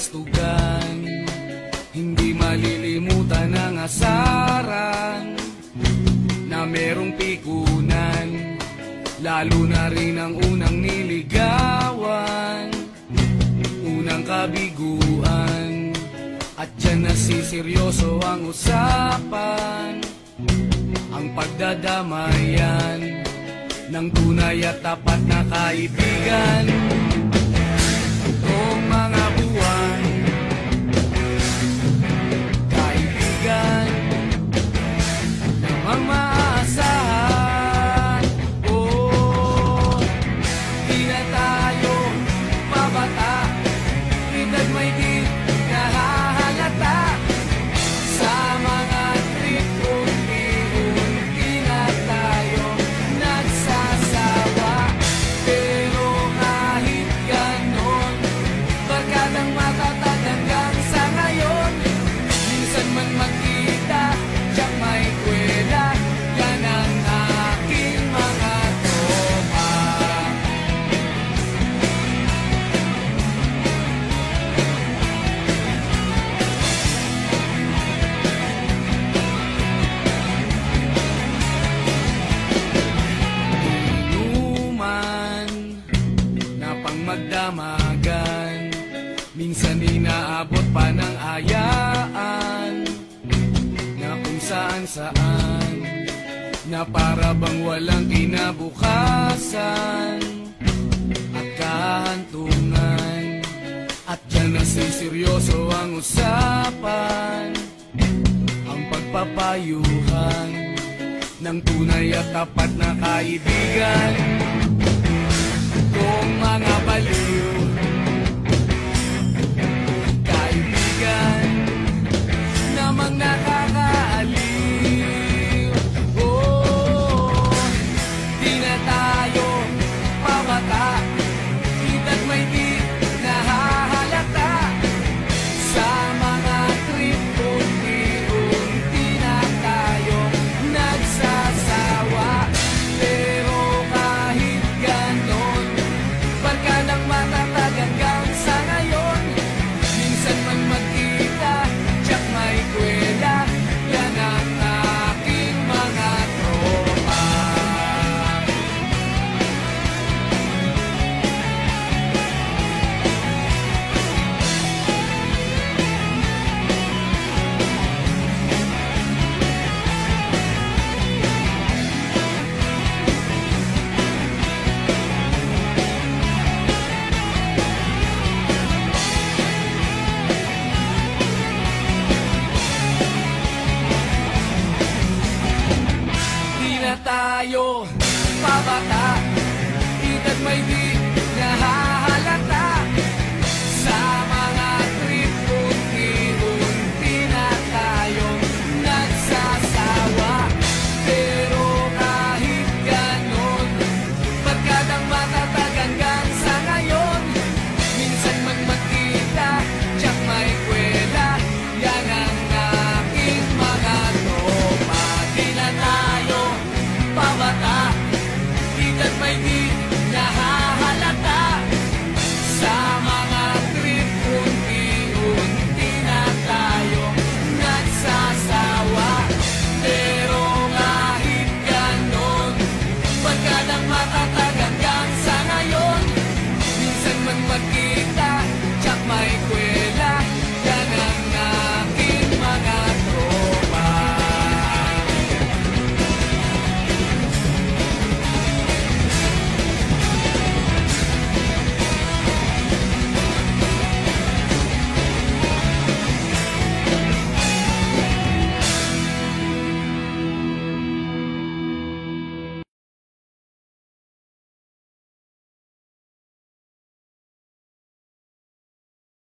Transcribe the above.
kabastugan. Hindi malilimutan ang asaran na merong pikunan, lalo na rin ang unang niligawan, unang kabiguan. At dyan nasiseryoso ang usapan, ang pagdadamayan ng tunay at tapat na kaibigan. Noong mga buwan, kaibigan namang maaasahan. Oh, di na tayo babata, edad may di nahahalata. Sa mga trip unti-unti na tayo nagsasawa. Pero kahit ganon, barkadang matatag hanggang sa ngayon. Minsan man magkita, tiyak may kwela, yan ang aking mga tropa. Inuman na pang magdamagan, minsan inaabot pa ng ayaan, na kung saan-saan, na para bang walang kinabukasan at kahantungan. At dyan nasiseryoso ang usapan, ang pagpapayuhan ng tunay at tapat na kaibigan. Kung mga baliw, kaibigan namang nakakaaliw. Oh, di na tayo pabata, edad may di nahahalata. Sa mga trip unti-unti na tayo nagsasawa. Pero kahit ganon, barkadang matatag hanggang sa ngayon. Minsan man magkita, tiyak may kwela, yan ang aking mga tropa. Di na tayo pabata, edad may di